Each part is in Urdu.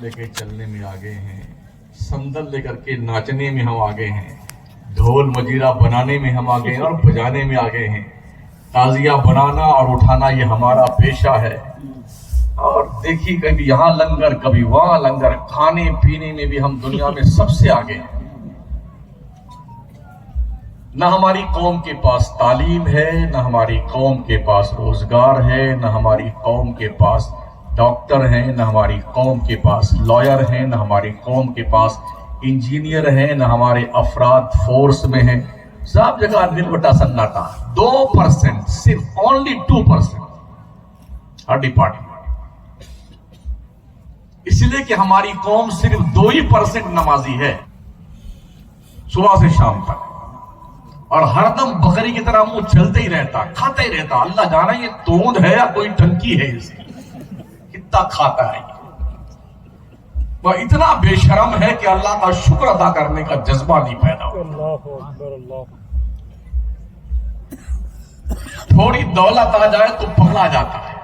لے کے چلنے میں آگے ہیں، سندل لے کر کے ناچنے میں ہم آگے ہیں، ڈھول مجیرہ بنانے میں ہم آگے ہیں اور بجانے میں آگے ہیں۔ تازیہ بنانا اور اٹھانا یہ ہمارا پیشہ ہے۔ اور دیکھیے کبھی یہاں لنگر کبھی وہاں لنگر، کھانے پینے میں بھی ہم دنیا میں سب سے آگے ہیں۔ نہ ہماری قوم کے پاس تعلیم ہے، نہ ہماری قوم کے پاس روزگار ہے، نہ ہماری قوم کے پاس ڈاکٹر ہیں، نہ ہماری قوم کے پاس لائر ہیں، نہ ہماری قوم کے پاس انجینئر ہیں، نہ ہمارے افراد فورس میں ہیں۔ سب جگہ دل بٹا سناٹا، 2%، صرف only 2% ہر ڈپارٹمنٹ۔ اس لیے کہ ہماری قوم صرف 2% نمازی ہے صبح سے شام تک، اور ہر دم بکری کی طرح منہ چلتے ہی رہتا، کھاتے ہی رہتا۔ اللہ جانا یہ توند ہے یا کوئی ٹنکی ہے اس کی، کتنا کھاتا ہے۔ وہ اتنا بے شرم ہے کہ اللہ کا شکر ادا کرنے کا جذبہ نہیں پیدا ہوا۔ اللہ اکبر اللہ۔ تھوڑی دولت آ جائے تو پگلا جاتا ہے۔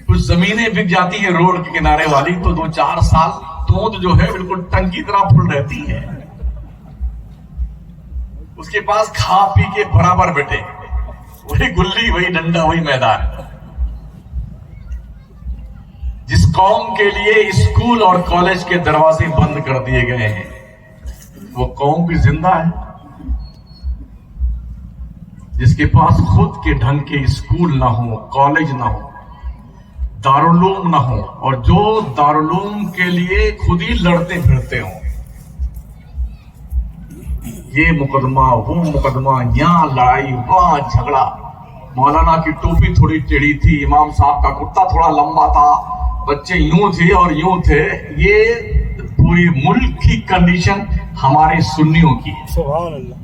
کچھ زمینیں بک جاتی ہیں روڈ کے کنارے والی تو 2-4 سال توند جو ہے بالکل ٹنکی طرح پھل رہتی ہے۔ اس کے پاس کھا پی کے برابر بیٹھے، وہی گلی وہی ڈنڈا وہی میدان۔ جس قوم کے لیے اسکول اور کالج کے دروازے بند کر دیے گئے ہیں وہ قوم بھی زندہ ہے؟ جس کے پاس خود کے ڈھنگ کے اسکول نہ ہو، کالج نہ ہو، دارالعلوم نہ ہو، اور جو دارالعلوم کے لیے خود ہی لڑتے پھرتے ہوں، یہ مقدمہ وہ مقدمہ، یہاں لڑائی وہاں جھگڑا۔ مولانا کی ٹوپی تھوڑی ٹیڑھی تھی، امام صاحب کا کرتا تھوڑا لمبا تھا، بچے یوں تھے اور یوں تھے۔ یہ پوری ملک کی کنڈیشن ہمارے سنیوں کی ہے۔ سبحان اللہ۔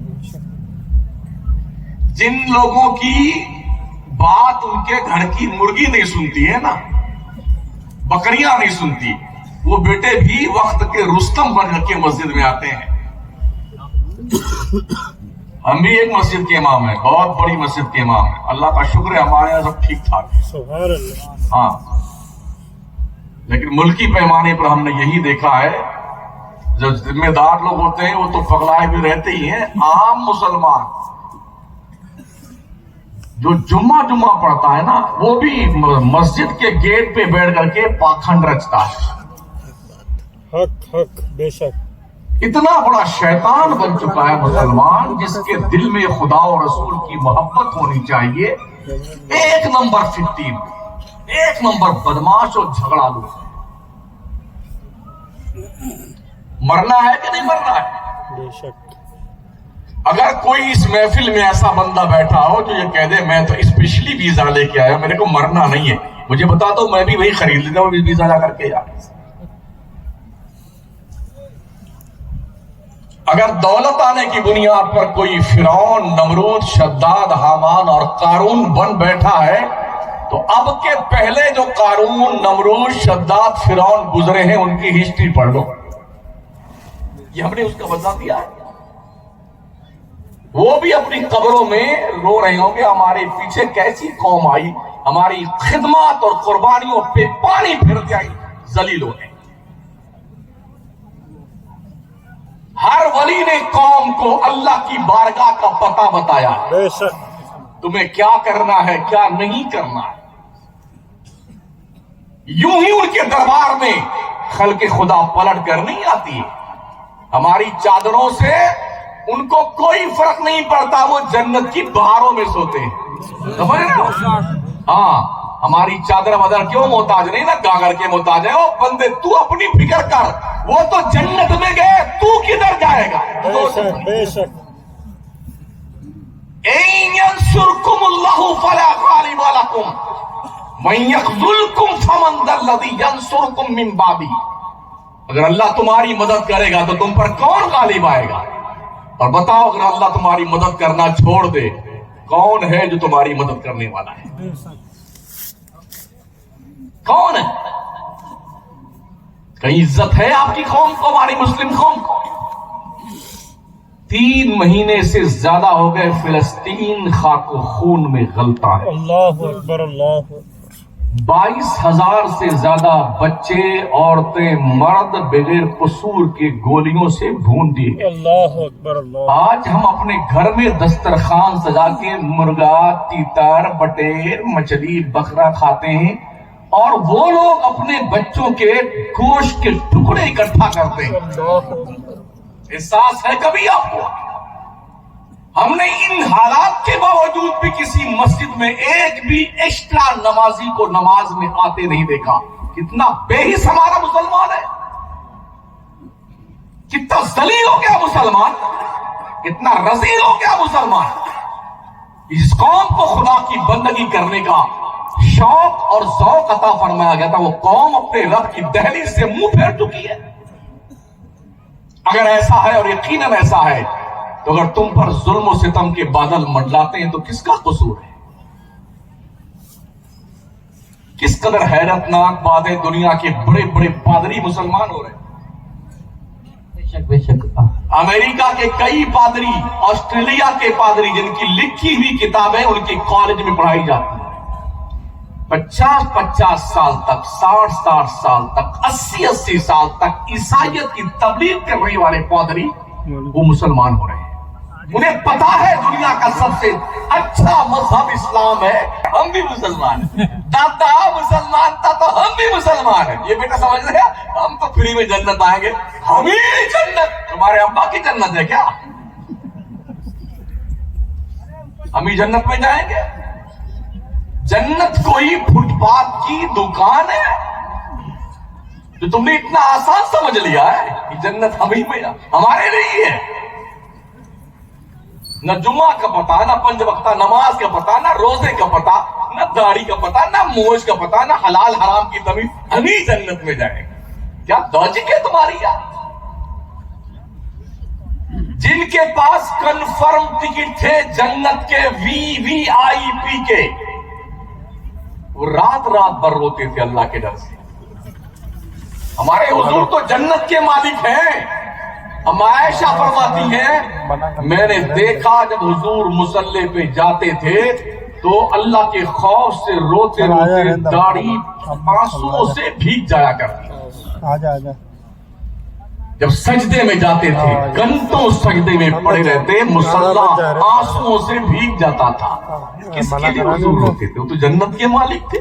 جن لوگوں کی بات ان کے گھر کی مرغی نہیں سنتی ہے نا، بکریاں نہیں سنتی، وہ بیٹے بھی وقت کے رستم بن کے مسجد میں آتے ہیں۔ ہم بھی ایک مسجد کے امام ہیں، بہت بڑی مسجد کے امام ہیں، اللہ کا شکر ہے ہمارے یہاں سب ٹھیک ٹھاک ہے۔ سبحان اللہ۔ ہاں، لیکن ملکی پیمانے پر ہم نے یہی دیکھا ہے، جو ذمہ دار لوگ ہوتے ہیں وہ تو پگلائے بھی رہتے ہی ہیں۔ عام مسلمان جو جمعہ پڑھتا ہے نا، وہ بھی مسجد کے گیٹ پہ بیٹھ کر کے پاکھنڈ رچتا ہے۔ حق بے شک۔ اتنا بڑا شیطان بن چکا ہے مسلمان، جس کے دل میں خدا و رسول کی محبت ہونی چاہیے۔ ایک نمبر فتیم، ایک نمبر بدماش اور جھگڑا لو۔ مرنا ہے کہ نہیں مرنا ہے؟ بے شک۔ اگر کوئی اس محفل میں ایسا بندہ بیٹھا ہو جو یہ کہہ دے میں تو اسپیشلی ویزا لے کے آیا، میرے کو مرنا نہیں ہے، مجھے بتا دو میں بھی وہی خرید لیتا ہوں ویزا جا کر کے یار۔ اگر دولت آنے کی بنیاد پر کوئی فرعون، نمرود، شداد، حامان اور قارون بن بیٹھا ہے تو اب کے پہلے جو قارون، نمرود، شداد، فرعون گزرے ہیں ان کی ہسٹری پڑھ لو، یہ ہم نے اس کا بدلہ دیا ہے۔ وہ بھی اپنی قبروں میں رو رہے ہوں گے ہمارے پیچھے کیسی قوم آئی، ہماری خدمات اور قربانیوں پہ پانی پھر جائی ذلیل ہونے۔ ہر ولی نے قوم کو اللہ کی بارگاہ کا پتہ بتایا ہے، بے شک۔ تمہیں کیا کرنا ہے کیا نہیں کرنا ہے۔ یوں ہی ان کے دربار میں خلق خدا پلٹ کر نہیں آتی۔ ہماری چادروں سے ان کو کوئی فرق نہیں پڑتا، وہ جنت کی بہاروں میں سوتے ہیں، سمجھ رہے ہو؟ ہاں، ہماری چادر مدر کیوں محتاج نہیں نا، گاگر کے محتاج ہے۔ او بندے تو اپنی فکر کر، وہ تو جنت میں گئے، تو کدھر جائے گا؟ بے شک بے شک۔ اِن ينصركم الله فلا غالب لكم وَإِن يَخْذُلْكُمْ فَمَنْ ذَا الَّذِي يَنصُرُكُمْ مِنْ بَعْدِهِ۔ اگر اللہ تمہاری مدد کرے گا تو تم پر کون غالب آئے گا؟ اور بتاؤ اگر اللہ تمہاری مدد کرنا چھوڑ دے کون ہے جو تمہاری مدد کرنے والا ہے؟ کون ہے؟ کہیں عزت ہے آپ کی قوم کو، ہماری مسلم قوم کو؟ 3 مہینے سے زیادہ ہو گئے فلسطین خاک و خون میں غلطا ہے۔ اللہ اکبر اللہ اکبر۔ 22,000 سے زیادہ بچے، عورتیں، مرد بغیر قصور کے گولیوں سے بھون دیے گئے۔ اللہ اکبر اللہ۔ آج ہم اپنے گھر میں دسترخوان سجا کے مرغا، تیتر، بٹیر، مچھلی، بکرا کھاتے ہیں، اور وہ لوگ اپنے بچوں کے گوشت کے ٹکڑے اکٹھا کرتے ہیں۔ احساس ہے کبھی آپ کو؟ ہم نے ان حالات کے باوجود بھی کسی مسجد میں ایک بھی ایکسٹرا نمازی کو نماز میں آتے نہیں دیکھا۔ کتنا بے حس ہمارا مسلمان ہے، کتنا ذلیل ہو گیا مسلمان، کتنا رذیل ہو گیا مسلمان۔ اس قوم کو خدا کی بندگی کرنے کا شوق اور ذوق عطا فرمایا گیا تھا، وہ قوم اپنے رب کی دہلیز سے منہ پھیر چکی ہے۔ اگر ایسا ہے، اور یقیناً ایسا ہے، تو اگر تم پر ظلم و ستم کے بادل منڈلاتے ہیں تو کس کا قصور ہے؟ کس قدر حیرت ناک بات ہے، دنیا کے بڑے بڑے پادری مسلمان ہو رہے ہیں۔ بے شک امریکہ کے کئی پادری، آسٹریلیا کے پادری، جن کی لکھی ہوئی کتابیں ان کے کالج میں پڑھائی جاتی ہیں، 50 سال تک، 60 سال تک، 80 سال تک عیسائیت کی تبلیغ کرنے والے پادری وہ مسلمان ہو رہے ہیں۔ انہیں پتا ہے دنیا کا سب سے اچھا مذہب اسلام ہے، ہم بھی مسلمان ہیں۔ دادا مسلمان تھا تو ہم بھی مسلمان ہیں۔ یہ بیٹا سمجھ رہے ہیں، ہم تو فری میں جنت آئیں گے، ہم ہی جنت، تمہارے ابا کی جنت ہے کیا؟ ہم ہی جنت میں جائیں گے؟ جنت کوئی فٹ پاتھ کی دکان ہے جو تم نے اتنا آسان سمجھ لیا ہے کہ جنت ہم ہی میں ہمارے لیے ہے؟ نہ جمعہ کا پتا، نہ 5 وقتہ نماز کا پتا، نہ روزے کا پتا، نہ داڑھی کا پتا، نہ موج کا پتا، نہ حلال حرام کی تمیز، ہم ہی جنت میں جائیں گے۔ کیا لاجک ہے تمہاری یار؟ جن کے پاس کنفرم ٹکٹ تھے جنت کے VIP کے، وہ رات بھر روتے تھے اللہ کے ڈر سے۔ ہمارے حضور تو جنت کے مالک ہیں۔ ہم عائشہ فرماتی ہیں، میں نے دیکھا جب حضور مصلی پہ جاتے تھے تو اللہ کے خوف سے روتے روتے داڑھی آنسوؤں سے بھیگ جایا کرتی۔ جب سجدے میں جاتے تھے گھنٹوں سجدے میں پڑے رہتے، مصلی آنسوؤں سے بھیگ جاتا تھا۔ کس کے لیے حضور روتے تھے؟ وہ تو جنت کے مالک تھے۔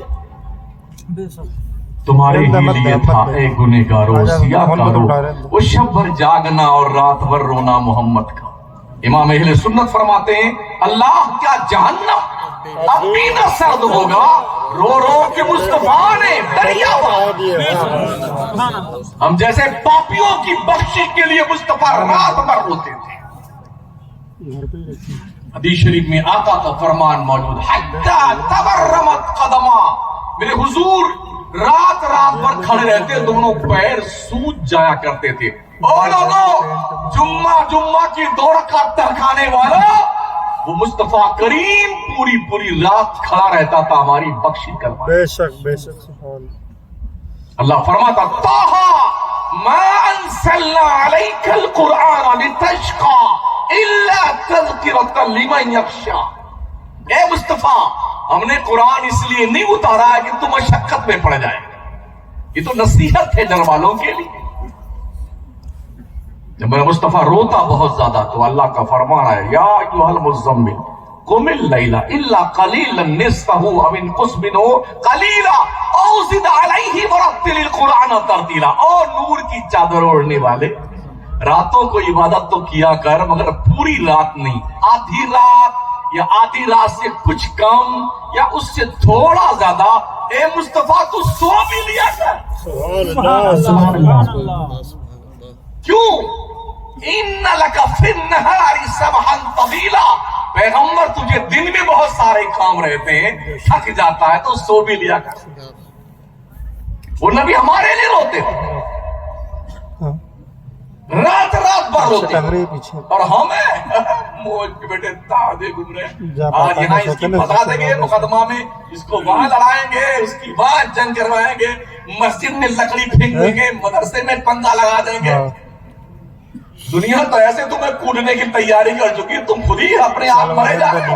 تمہارے ہی لیے تھا اے گنہگارو سیاہ کارو، وہ شب بھر جاگنا اور رات بھر رونا محمد کا۔ امام اہل سنت فرماتے ہیں، اللہ کیا جہنم اب بھی نہ سرد ہوگا، رو رو کے مصطفیٰ نے دریا بہا۔ ہم جیسے پاپیوں کی بخشش کے لیے مصطفیٰ رات بھر روتے تھے۔ حدیث شریف میں آقا کا فرمان موجود، حتی تورمت قدما، میرے حضور رات بھر کھڑے رہتے، دونوں پیر سوج جایا کرتے تھے۔ او لوگوں، جمعہ کی 2 رکعت ٹہکانے والا وہ مصطفیٰ کریم پوری رات کھڑا رہتا تھا ہماری بخشی کروا۔ بے شک سبحان اللہ فرماتا، طٰہٰ ما انزلنا علیک القرآن لتشقی الا تذکرۃ لمن یخشی۔ اے مصطفیٰ، ہم نے قرآن اس لیے نہیں اتارا ہے کہ تم مشقت میں پڑ جائے، یہ تو نصیحت ہے ڈر والوں کے لیے۔ جب میرا مصطفیٰ روتا بہت زیادہ تو اللہ کا فرمان ہے، یا ایھا المزمل قم اللیل الا قلیلا نصفہ او انقص منہ قلیلا او زد علیہ ورتل القرآن ترتیلا۔ اور نور کی چادر اوڑھنے والے، راتوں کو عبادت تو کیا کر مگر پوری رات نہیں، آدھی رات یا آدھی رات سے کچھ کم یا اس سے تھوڑا زیادہ۔ اے مصطفیٰ تو سو بھی لیا کر۔ سبحان اللہ۔ کیوں؟ ان لک فی النہار سبحا طویلا، پیغمبر تجھے دن میں بہت سارے کام رہتے ہیں، تھک جاتا ہے تو سو بھی لیا کر۔ وہ نبی ہمارے لیے روتے تھے، رات بھر روتے، اور ہمیں موج کے بیٹے تازے گزرے، آج یہاں اس کی پھنسا دیں گے مقدمہ میں، اس کو وہاں لڑائیں گے، اس کی وہاں جنگ کروائیں گے، مسجد میں لکڑی پھینک دیں گے، مدرسے میں پنگا لگا دیں گے۔ دنیا تو ایسے تمہیں کودنے کی تیاری کر چکی، تم خود ہی اپنے آپ مرے جا رہے ہو۔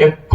1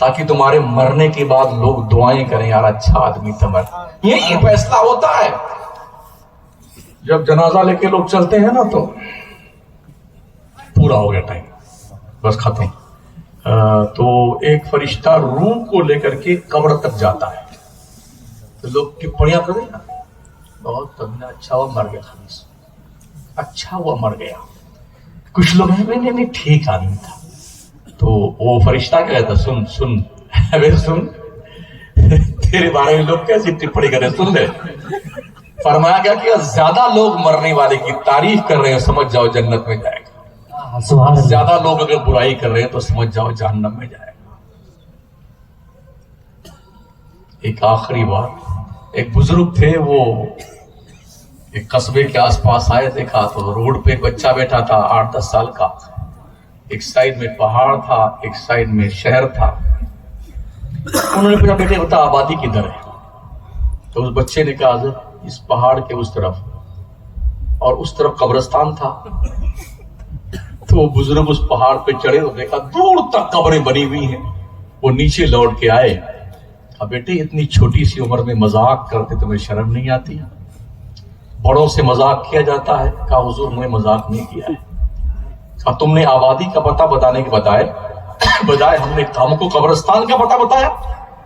تاکہ تمہارے مرنے کے بعد لوگ دعائیں کریں یار اچھا آدمی تھا مر. یہی فیصلہ ہوتا ہے. جب جنازہ لے کے لوگ چلتے ہیں نا تو پورا ہو گیا ٹائم, بس ختم. تو ایک فرشتہ روح کو لے کر کے قبر تک جاتا ہے. تو لوگ ٹپڑیاں کریں نا, بہت اچھا ہوا مر گیا, خمیس اچھا ہوا مر گیا. کچھ لوگ ہیں نہیں ٹھیک آدمی تھا. تو وہ فرشتہ کیا کہتا, سن سن ابے سن, تیرے بارے میں لوگ کیسی ٹپڑی کریں, سن لے. فرمایا گیا کہ زیادہ لوگ مرنے والے کی تعریف کر رہے ہیں سمجھ جاؤ جنت میں جائے گا, زیادہ لوگ اگر برائی کر رہے ہیں تو سمجھ جاؤ جہنم میں جائے گا. ایک آخری بات, ایک بزرگ تھے, وہ ایک قصبے کے آس پاس آئے, دیکھا تو روڈ پہ ایک بچہ بیٹھا تھا 8-10 سال کا. ایک سائڈ میں پہاڑ تھا, ایک سائڈ میں شہر تھا. انہوں نے پوچھا بیٹے بتا آبادی کدھر ہے؟ تو اس بچے نے کہا حضرت اس پہاڑ کے اس طرف, اور اس طرف قبرستان تھا. تو وہ بزرگ اس پہاڑ پہ چڑھے تو دیکھا دور تک قبریں بنی ہوئی ہیں. وہ نیچے لوٹ کے آئے, اب بیٹے اتنی چھوٹی سی عمر میں مذاق کرتے تمہیں شرم نہیں آتی؟ بڑوں سے مذاق کیا جاتا ہے. کہا حضور میں مذاق نہیں کیا ہے. اب تم نے آبادی کا پتہ بتانے کے بجائے ہم نے ہم کو قبرستان کا پتہ بتایا.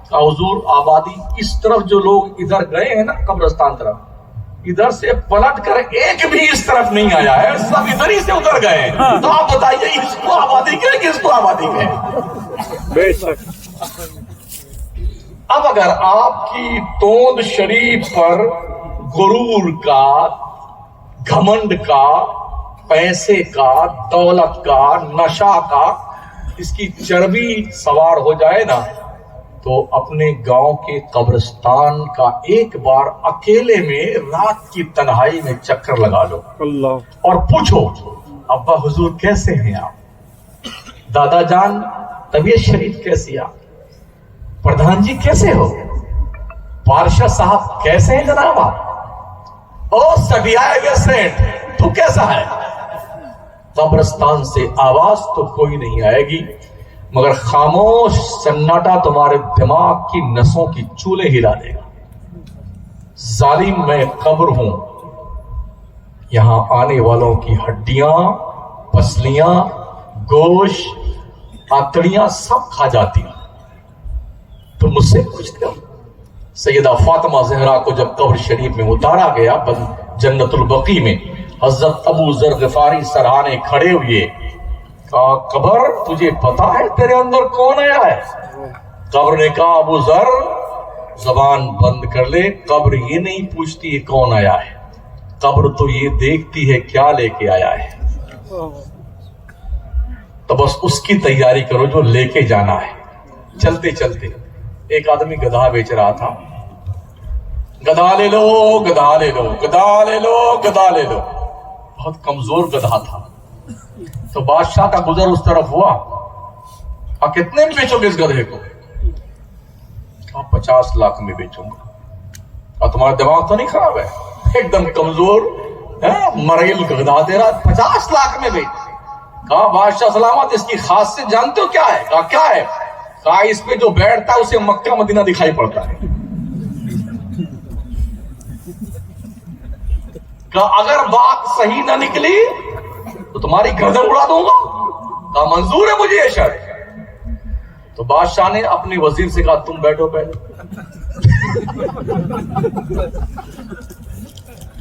کہا حضور آبادی اس طرف جو لوگ ادھر گئے ہیں نا قبرستان طرف, ادھر سے پلٹ کر ایک بھی اس طرف نہیں آیا ہے, سب ادھر ہی سے ادھر گئے. تو آپ بتائیے اس کو آبادی کہیں کہ اس کو آبادی کہیں؟ بے شک. اب اگر آپ کی توند شریف پر غرور کا, گھمنڈ کا, پیسے کا, دولت کا, نشہ کا, اس کی چربی سوار ہو جائے نا, تو اپنے گاؤں کے قبرستان کا ایک بار اکیلے میں رات کی تنہائی میں چکر لگا لو اور پوچھو ابا حضور کیسے ہیں آپ, دادا جان طبیعت شریف کیسی آپ, پردھان جی کیسے ہو, بادشاہ صاحب کیسے ہیں جناب آپ, او سبیائے گے سیٹ تو کیسا ہے. قبرستان سے آواز تو کوئی نہیں آئے گی, مگر خاموش سناٹا تمہارے دماغ کی نسوں کی چولے ہلا دے گا. ظالم میں قبر ہوں, یہاں آنے والوں کی ہڈیاں, پسلیاں, گوشت, آتڑیاں سب کھا جاتی ہیں. تم مجھ سے پوچھتے ہو سیدہ فاطمہ زہرا کو جب قبر شریف میں اتارا گیا جنت البقیع میں, حضرت ابو ذر غفاری سرہانے کھڑے ہوئے, کہا قبر تجھے پتا ہے تیرے اندر کون آیا ہے؟ قبر نے کہا ابو ذر زبان بند کر لے, قبر یہ نہیں پوچھتی ہے کون آیا ہے, قبر تو یہ دیکھتی ہے کیا لے کے آیا ہے. تو بس اس کی تیاری کرو جو لے کے جانا ہے. چلتے چلتے ایک آدمی گدھا بیچ رہا تھا, گدھا لے لو, گدھا لے لو, گدھا لے لو, گدھا لے لو. بہت کمزور گدھا تھا. تو بادشاہ کا گزر اس طرف ہوا, آپ کتنے میں بیچو گے اس گدھے کو؟ 50 لاکھ میں بیچوں گا. اور تمہارا دماغ تو نہیں خراب ہے؟ ایک دم کمزور مریل گدھا دے رہا, 50 لاکھ میں بیچ. کہا بادشاہ سلامت اس کی خاصیت جانتے ہو کیا ہے؟ کہا کیا ہے؟ کہا اس پہ جو بیٹھتا ہے اسے مکہ مدینہ دکھائی پڑتا ہے. کہا اگر بات صحیح نہ نکلی تو تمہاری گردن اڑا دوں گا. کہا منظور ہے مجھے یہ شرط. تو بادشاہ نے اپنے وزیر سے کہا تم بیٹھو پہلے.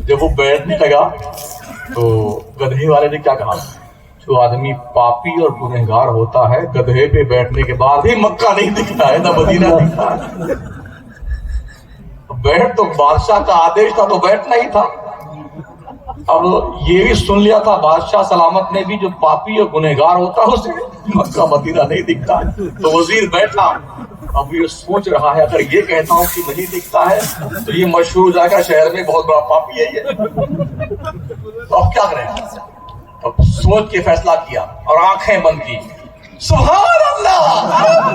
جب وہ بیٹھنے لگا تو گدھے والے نے کیا کہا, جو آدمی پاپی اور گنہگار ہوتا ہے گدھے پہ بیٹھنے کے بعد ہی مکہ نہیں دکھتا ہے نہ مدینہ دکھتا ہے. بیٹھ تو بادشاہ کا آدیش تھا تو بیٹھنا ہی تھا. اب یہ بھی سن لیا تھا بادشاہ سلامت نے بھی, جو پاپی اور گنہگار ہوتا ہے اسے مکہ مدینہ نہیں دکھتا. تو وزیر بیٹھا, اب یہ سوچ رہا ہے اگر یہ کہتا ہوں کہ نہیں دکھتا ہے تو یہ مشہور ہو جائے گا شہر میں بہت بڑا پاپی ہے یہ. تو اب کیا کریں؟ اب سوچ کے فیصلہ کیا اور آنکھیں بند کی. سبحان اللہ,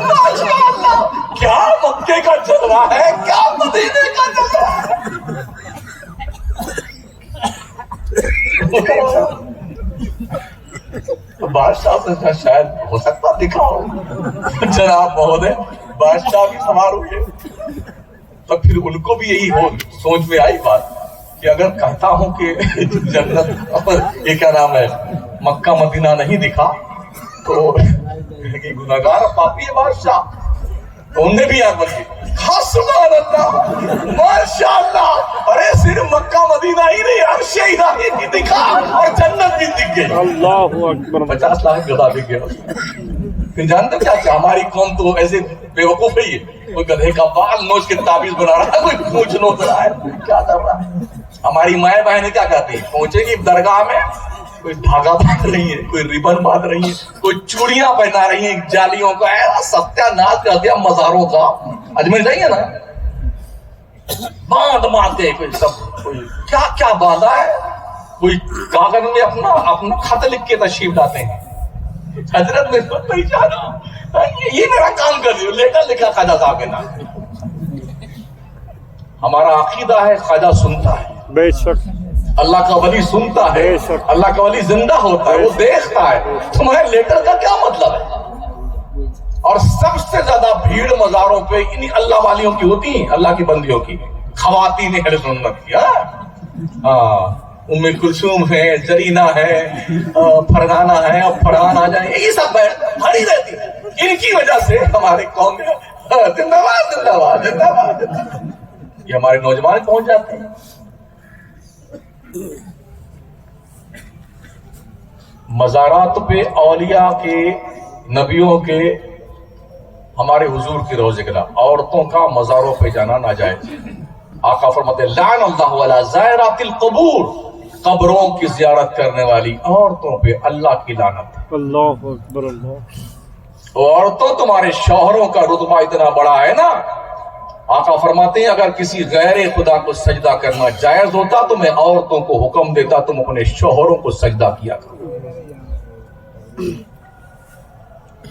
ماشاءاللہ, کیا مکے کا جلوہ ہے, کیا مدینے کا جلوہ ہے. بادشاہ سے شاید ہو سکتا دکھاؤ. جناب مہودے بادشاہ بھی سوار ہوئے. تو پھر ان کو بھی یہی ہو سوچ میں آئی بات کہ اگر کہتا ہوں کہ جنت یہ کیا نام ہے مکہ مدینہ نہیں دکھا تو گناہگار پاپی ہے بادشاہ. تو انہوں نے بھی یاد بن گئی سبحان اللہ ماشاء اللہ. ارے صرف مکہ مدینہ ہی نہیں عرش الہی بھی دکھا اور جنت بھی دکھ گئی. اللہ اکبر. 50 لاکھ گدھا دکھ گیا. پھر جانتے کیا ہماری قوم تو ایسے بے وقوف ہی ہے. کوئی گدھے کا بال نوچ کے تعویذ بنا رہا ہے, کوئی پونچھ نوچ رہا ہے, کیا کر رہا ہے. ہماری مائیں بہنیں کیا کہتی ہیں, پہنچے گی درگاہ میں کوئی دھاگا باندھ رہی ہے, کوئی ریبن باندھ رہی ہے, کوئی چوڑیاں پہنا رہی ہیں جالیوں کا. ستیہ ناش کر دیا مزاروں کا. اجمیر جائیے نا باندھ کے کوئی سب کوئی کیا کیا باندھا ہے. کوئی کاغذ میں اپنا خط لکھ کے تشریف لاتے ہیں. حضرت میں نہیں جانا, یہ میرا کام کر دیو, لے کر لکھا خواجہ صاحب کے نام. ہمارا عقیدہ ہے خواجہ سنتا ہے, بے شک. اللہ کا ولی سنتا ہے, اللہ کا ولی زندہ ہوتا ہے, وہ دیکھتا ہے. تمہارے لیٹر کا کیا مطلب ہے؟ اور سب سے زیادہ بھیڑ مزاروں پہ انہی اللہ والیوں کی ہوتی ہیں, اللہ کی بندیوں کی, خواتین اہل سنت کی. ہاں ام کلثوم ہے, زرینہ ہے, فرغانہ ہے, اب فرحان آ جائیں, یہی سب بھری رہتی ہے. ان کی وجہ سے ہمارے قوم میں زندہ باد زندہ باد زندہ باد. یہ ہمارے نوجوان پہنچ جاتے ہیں. مزارات پہ اولیاء کے, نبیوں کے, ہمارے حضور کی روز ذکر. عورتوں کا مزاروں پہ جانا ناجائز. آقا فرماتے ہیں لعن اللہ علی زائرات القبور, قبروں کی زیارت کرنے والی عورتوں پہ اللہ کی لعنت. اللہ اکبر. اللہ. عورتوں تمہارے شوہروں کا رتبہ اتنا بڑا ہے نا, آقا فرماتے ہیں اگر کسی غیر خدا کو سجدہ کرنا جائز ہوتا تو میں عورتوں کو حکم دیتا تم اپنے شوہروں کو سجدہ کیا کرو.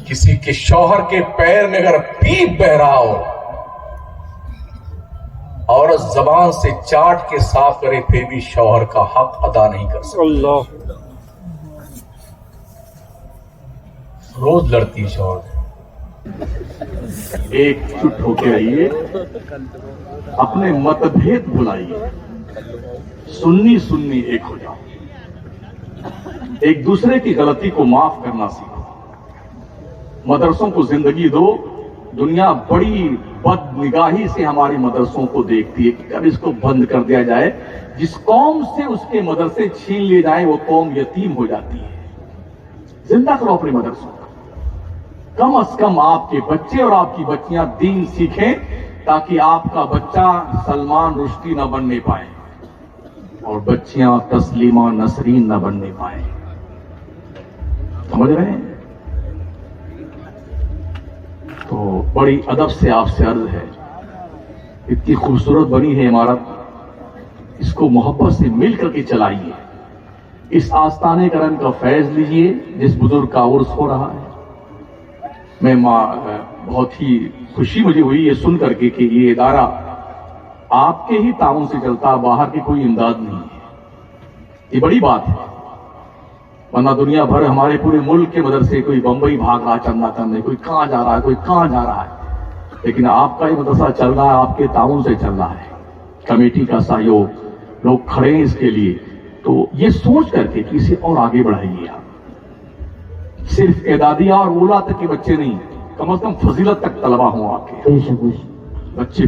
کسی کے شوہر کے پیر میں اگر پیپ بہ رہا ہو, عورت زبان سے چاٹ کے صاف کرے پھر بھی شوہر کا حق ادا نہیں کر سکتی. اللہ. روز لڑتی ہے شوہر سے. ایک چپ ہو کے رہیے, اپنے متبھید بلائیے, سنی سنی ایک ہو جاؤ, ایک دوسرے کی غلطی کو معاف کرنا سیکھو. مدرسوں کو زندگی دو. دنیا بڑی بد نگاہی سے ہماری مدرسوں کو دیکھتی ہے کہ کب اس کو بند کر دیا جائے. جس قوم سے اس کے مدرسے چھین لیے جائیں وہ قوم یتیم ہو جاتی ہے. زندہ کرو اپنے مدرسوں کو. کم از کم آپ کے بچے اور آپ کی بچیاں دین سیکھیں تاکہ آپ کا بچہ سلمان رشدی نہ بننے پائے اور بچیاں تسلیمہ نسرین نہ بننے پائے. سمجھ رہے ہیں؟ تو بڑی ادب سے آپ سے عرض ہے, اتنی خوبصورت بنی ہے عمارت, اس کو محبت سے مل کر کے چلائیے. اس آستانے کا رنگ کا فیض لیجئے جس بزرگ کا عرس ہو رہا ہے. میں بہت ہی خوشی مجھے ہوئی یہ سن کر کے کہ یہ ادارہ آپ کے ہی تعاون سے چلتا, باہر کی کوئی امداد نہیں ہے. یہ بڑی بات ہے, ورنہ دنیا بھر ہمارے پورے ملک کے مدرسے کوئی بمبئی بھاگ رہا چندہ کرنے, کوئی کہاں جا رہا ہے, کوئی کہاں جا رہا ہے. لیکن آپ کا یہ مدرسہ چل رہا ہے, آپ کے تعاون سے چل رہا ہے. کمیٹی کا سہیوگ, لوگ کھڑے ہیں اس کے لیے. تو یہ سوچ کر کے کہ اسے اور آگے بڑھائیے. آپ صرف اعدادیہ اور اولیٰ تک کے بچے نہیں, کم از کم فضیلت تک طلبہ ہوں آپ کے بچے.